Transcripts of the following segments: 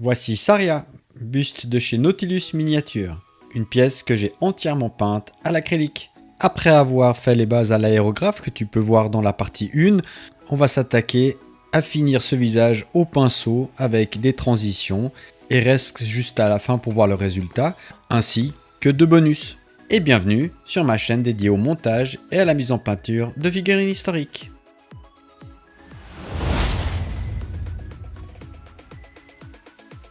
Voici Saria, buste de chez Nautilus Miniature, une pièce que j'ai entièrement peinte à l'acrylique. Après avoir fait les bases à l'aérographe que tu peux voir dans la partie 1, on va s'attaquer à finir ce visage au pinceau avec des transitions et reste juste à la fin pour voir le résultat, ainsi que 2 bonus. Et bienvenue sur ma chaîne dédiée au montage et à la mise en peinture de figurines historiques.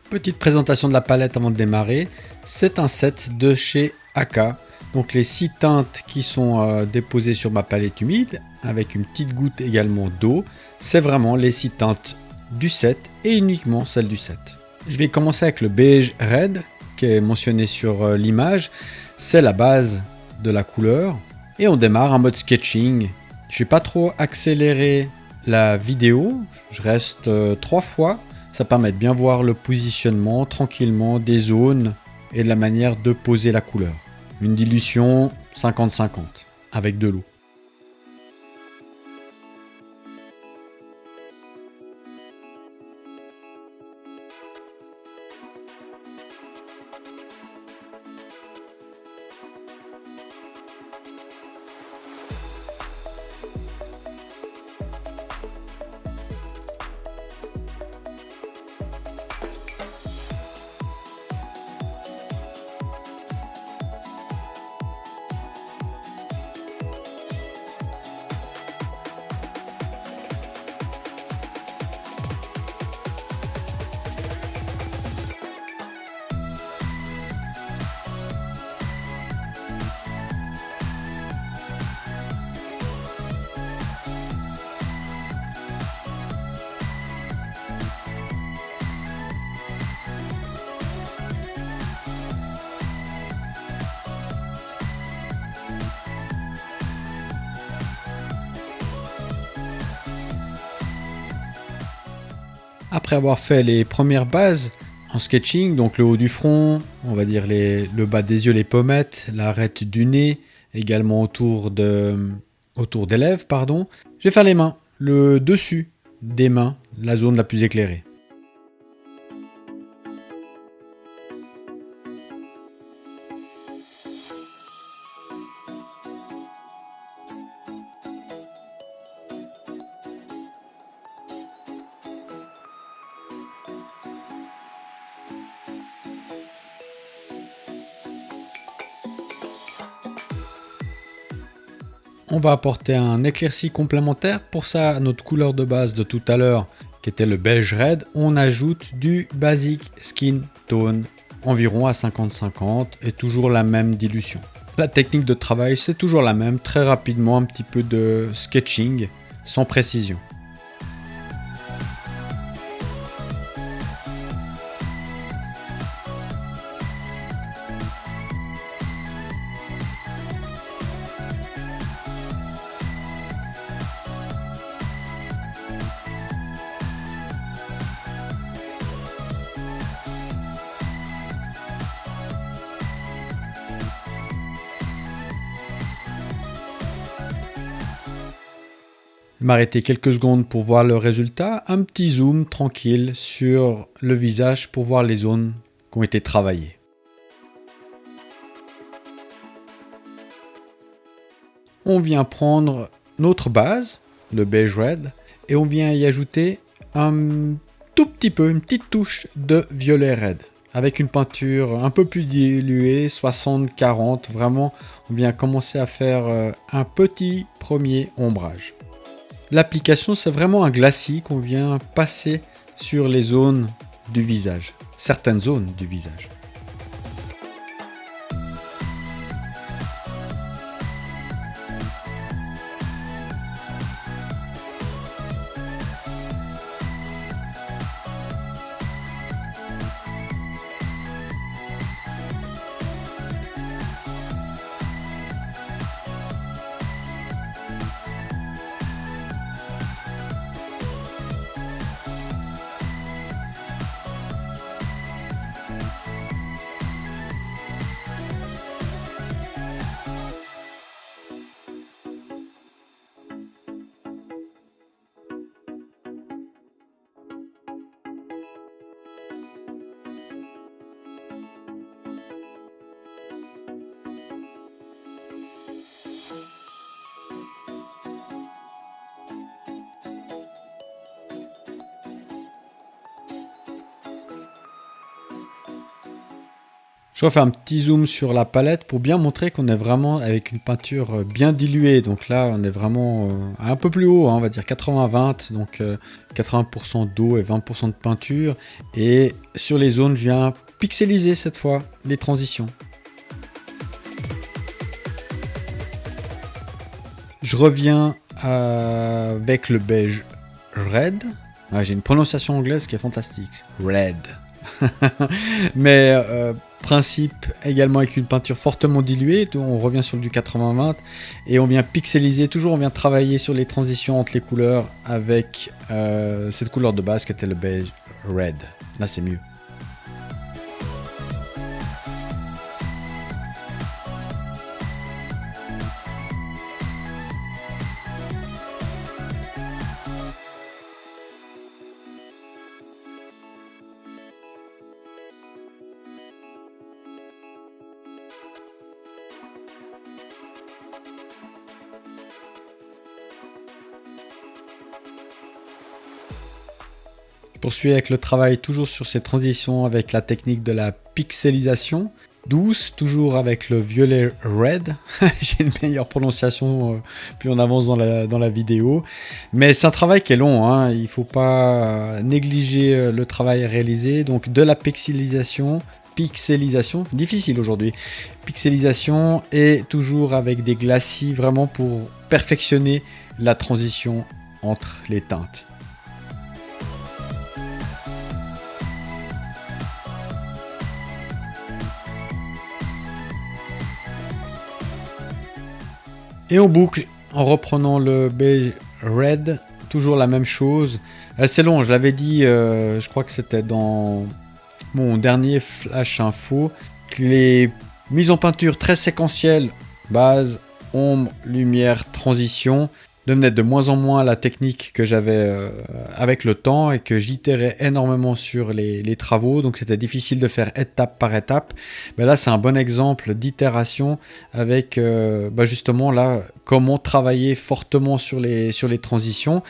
Petite présentation de la palette avant de démarrer, c'est un set de chez Aka. Donc les 6 teintes qui sont déposées sur ma palette humide, avec une petite goutte également d'eau, c'est vraiment les 6 teintes du set et uniquement celles du set. Je vais commencer avec le beige red qui est mentionné sur l'image, c'est la base de la couleur. Et on démarre en mode sketching. Je n'ai pas trop accéléré la vidéo, je reste 3 fois. Ça permet de bien voir le positionnement tranquillement des zones et de la manière de poser la couleur. Une dilution 50-50 avec de l'eau. Après avoir fait les premières bases en sketching, donc le haut du front, on va dire le bas des yeux, les pommettes, l'arête du nez, également autour des lèvres, je vais faire les mains, le dessus des mains, la zone la plus éclairée. On va apporter un éclairci complémentaire. Pour ça, à notre couleur de base de tout à l'heure, qui était le beige red, on ajoute du basic skin tone, environ à 50-50 et toujours la même dilution. La technique de travail, c'est toujours la même, très rapidement, un petit peu de sketching, sans précision. M'arrêter quelques secondes pour voir le résultat, un petit zoom tranquille sur le visage pour voir les zones qui ont été travaillées. On vient prendre notre base, le beige red, et on vient y ajouter un tout petit peu, une petite touche de violet red. Avec une peinture un peu plus diluée, 60-40, vraiment, on vient commencer à faire un petit premier ombrage. L'application, c'est vraiment un glacis qu'on vient passer sur les zones du visage, certaines zones du visage. Je refais un petit zoom sur la palette pour bien montrer qu'on est vraiment avec une peinture bien diluée. Donc là, on est vraiment un peu plus haut, hein, on va dire 80-20, donc 80% d'eau et 20% de peinture. Et sur les zones, je viens pixeliser cette fois les transitions. Je reviens avec le beige red. Ah, j'ai une prononciation anglaise qui est fantastique. Red. Mais principe également avec une peinture fortement diluée. On revient sur du 80-20 et on vient pixeliser. Toujours on vient travailler sur les transitions entre les couleurs avec cette couleur de base qui était le beige red. Là c'est mieux. Je poursuis avec le travail toujours sur ces transitions avec la technique de la pixelisation douce, toujours avec le violet red. J'ai une meilleure prononciation plus on avance dans la vidéo. Mais c'est un travail qui est long, hein. Il ne faut pas négliger le travail réalisé. Donc de la pixelisation, difficile aujourd'hui. Pixelisation et toujours avec des glacis vraiment pour perfectionner la transition entre les teintes. Et on boucle en reprenant le beige red, toujours la même chose. C'est long, je l'avais dit, je crois que c'était dans mon dernier flash info, que les mises en peinture très séquentielles, base, ombre, lumière, transition, devenaient de moins en moins la technique que j'avais avec le temps et que j'itérais énormément sur les travaux, donc c'était difficile de faire étape par étape. Mais là c'est un bon exemple d'itération avec justement là comment travailler fortement sur les transitions.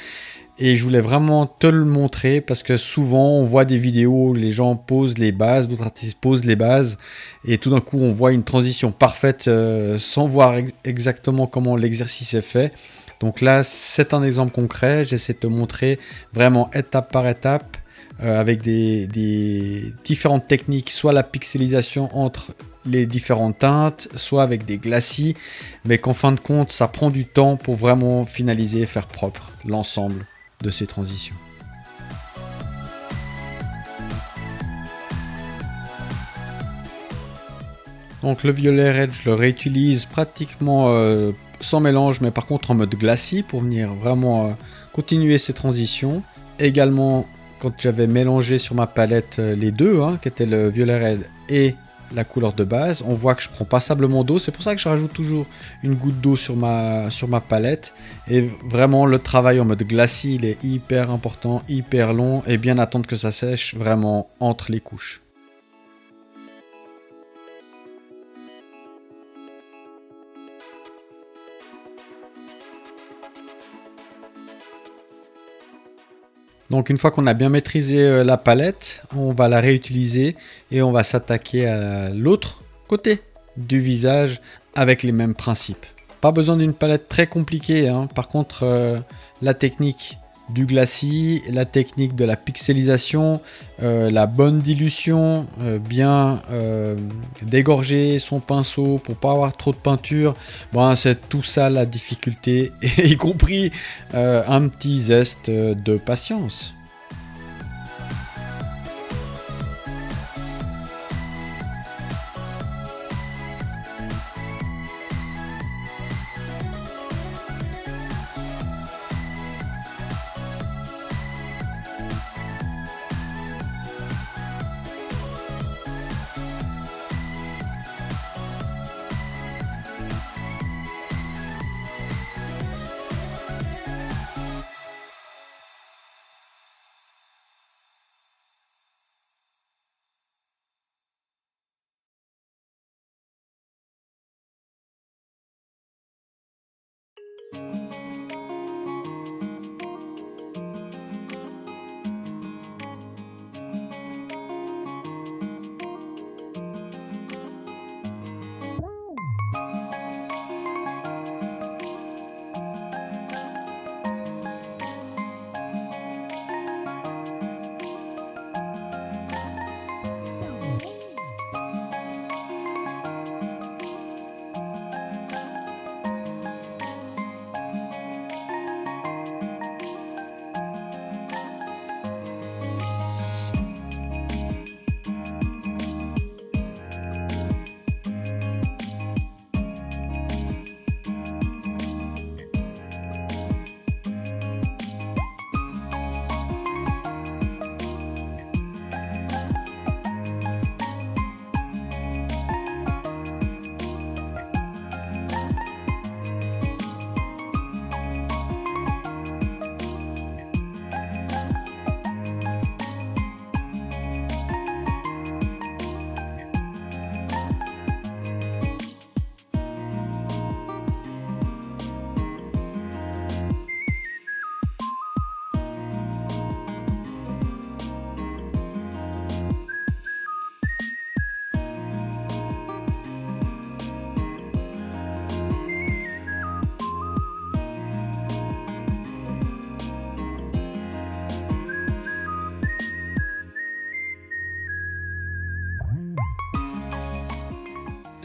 Et je voulais vraiment te le montrer parce que souvent on voit des vidéos où les gens posent les bases, d'autres artistes posent les bases et tout d'un coup on voit une transition parfaite sans voir exactement comment l'exercice est fait. Donc là c'est un exemple concret, j'essaie de te montrer vraiment étape par étape avec des différentes techniques, soit la pixelisation entre les différentes teintes, soit avec des glacis, mais qu'en fin de compte ça prend du temps pour vraiment finaliser et faire propre l'ensemble de ces transitions. Donc le violet red, je le réutilise pratiquement sans mélange, mais par contre en mode glacis pour venir vraiment continuer ces transitions. Également, quand j'avais mélangé sur ma palette les deux, qui étaient le violet red et la couleur de base, on voit que je prends passablement d'eau, c'est pour ça que je rajoute toujours une goutte d'eau sur ma palette. Et vraiment le travail en mode glacis, il est hyper important, hyper long et bien attendre que ça sèche vraiment entre les couches. Donc une fois qu'on a bien maîtrisé la palette, on va la réutiliser et on va s'attaquer à l'autre côté du visage avec les mêmes principes. Pas besoin d'une palette très compliquée, hein. Par contre la technique du glacis, la technique de la pixelisation, la bonne dilution, bien dégorger son pinceau pour pas avoir trop de peinture, c'est tout ça la difficulté, y compris un petit zeste de patience.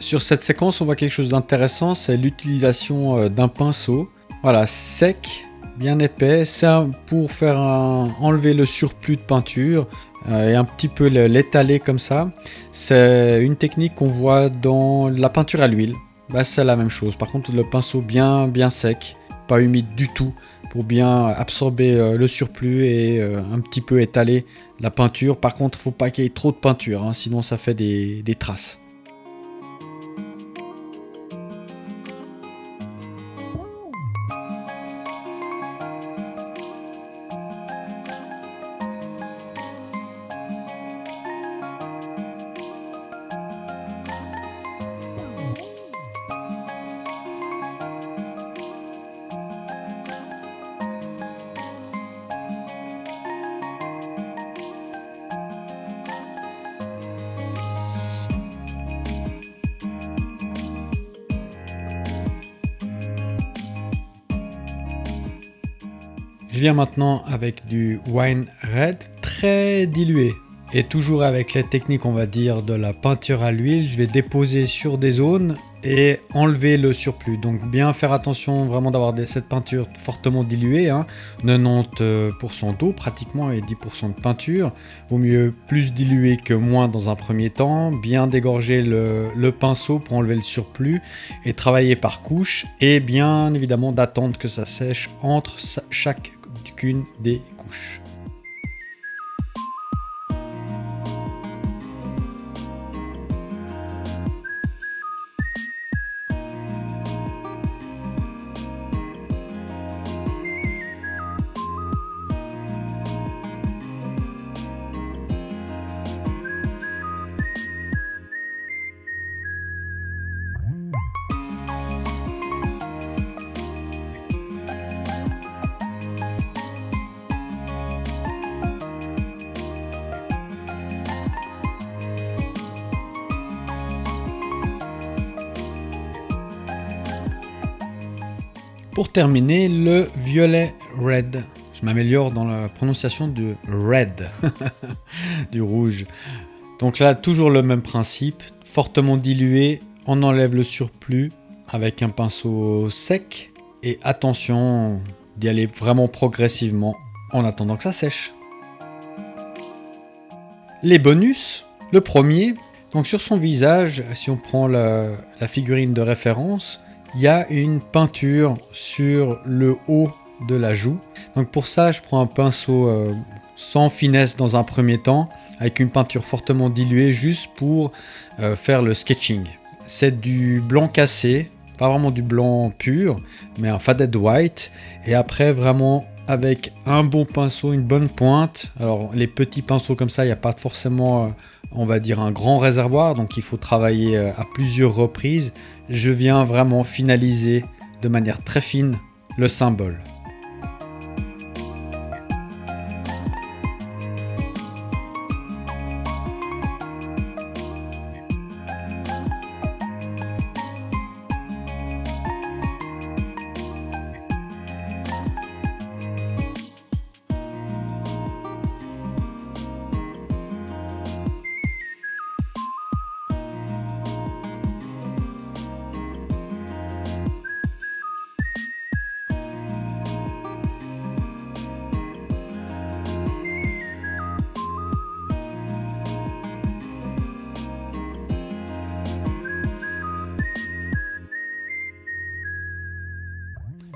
Sur cette séquence, on voit quelque chose d'intéressant, c'est l'utilisation d'un pinceau. Voilà, sec, bien épais, c'est pour faire enlever le surplus de peinture et un petit peu l'étaler comme ça. C'est une technique qu'on voit dans la peinture à l'huile. Bah, c'est la même chose. Par contre, le pinceau bien sec, pas humide du tout, pour bien absorber le surplus et un petit peu étaler la peinture. Par contre, il ne faut pas qu'il y ait trop de peinture, hein, sinon ça fait des traces. Je viens maintenant avec du Wine Red très dilué. Et toujours avec les techniques, on va dire, de la peinture à l'huile, je vais déposer sur des zones et enlever le surplus. Donc bien faire attention vraiment d'avoir cette peinture fortement diluée, hein, 90% d'eau pratiquement et 10% de peinture. Vaut mieux plus dilué que moins dans un premier temps. Bien dégorger le pinceau pour enlever le surplus et travailler par couche. Et bien évidemment d'attendre que ça sèche entre chacune des couches. Pour terminer, le violet red. Je m'améliore dans la prononciation du red, du rouge. Donc là, toujours le même principe. Fortement dilué, on enlève le surplus avec un pinceau sec. Et attention d'y aller vraiment progressivement en attendant que ça sèche. Les bonus, le premier. Donc sur son visage, si on prend la figurine de référence, il y a une peinture sur le haut de la joue. Donc pour ça, je prends un pinceau sans finesse dans un premier temps, avec une peinture fortement diluée, juste pour faire le sketching. C'est du blanc cassé, pas vraiment du blanc pur, mais un faded white. Et après, vraiment avec un bon pinceau, une bonne pointe. Alors les petits pinceaux comme ça, il n'y a pas forcément, on va dire, un grand réservoir, donc il faut travailler à plusieurs reprises. Je viens vraiment finaliser de manière très fine le symbole.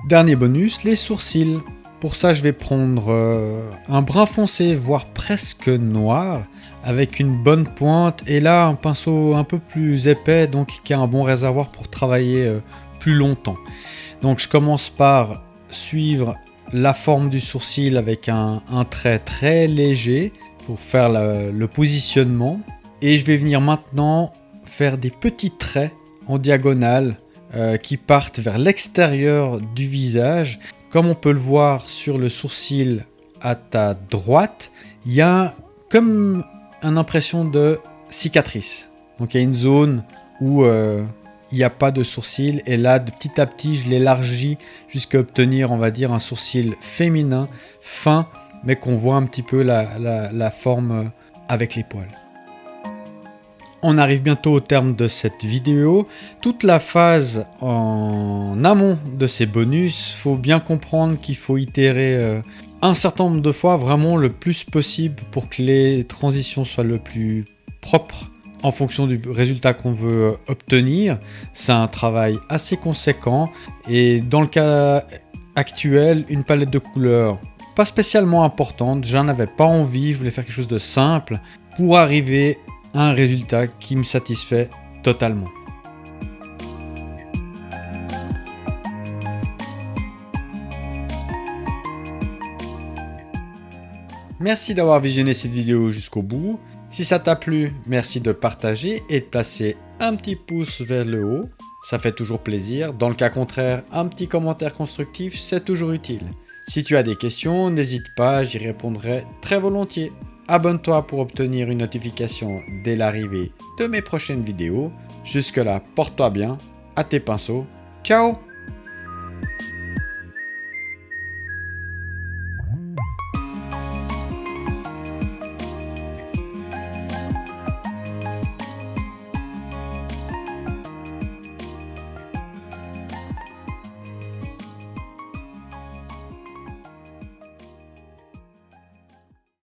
Dernier bonus, les sourcils. Pour ça, je vais prendre un brun foncé, voire presque noir, avec une bonne pointe. Et là, un pinceau un peu plus épais, donc qui a un bon réservoir pour travailler plus longtemps. Donc je commence par suivre la forme du sourcil avec un trait très léger pour faire le positionnement. Et je vais venir maintenant faire des petits traits en diagonale qui partent vers l'extérieur du visage. Comme on peut le voir sur le sourcil à ta droite, il y a comme une impression de cicatrice. Donc il y a une zone où il n'y a pas de sourcil, et là de petit à petit je l'élargis jusqu'à obtenir, on va dire, un sourcil féminin, fin, mais qu'on voit un petit peu la forme avec les poils. On arrive bientôt au terme de cette vidéo. Toute la phase en amont de ces bonus, faut bien comprendre qu'il faut itérer un certain nombre de fois, vraiment le plus possible pour que les transitions soient le plus propres en fonction du résultat qu'on veut obtenir. C'est un travail assez conséquent et dans le cas actuel, une palette de couleurs pas spécialement importante, j'en avais pas envie, je voulais faire quelque chose de simple pour arriver à un résultat qui me satisfait totalement. Merci d'avoir visionné cette vidéo jusqu'au bout. Si ça t'a plu, merci de partager et de placer un petit pouce vers le haut. Ça fait toujours plaisir. Dans le cas contraire, un petit commentaire constructif, c'est toujours utile. Si tu as des questions, n'hésite pas, j'y répondrai très volontiers. Abonne-toi pour obtenir une notification dès l'arrivée de mes prochaines vidéos. Jusque là, porte-toi bien, à tes pinceaux. Ciao!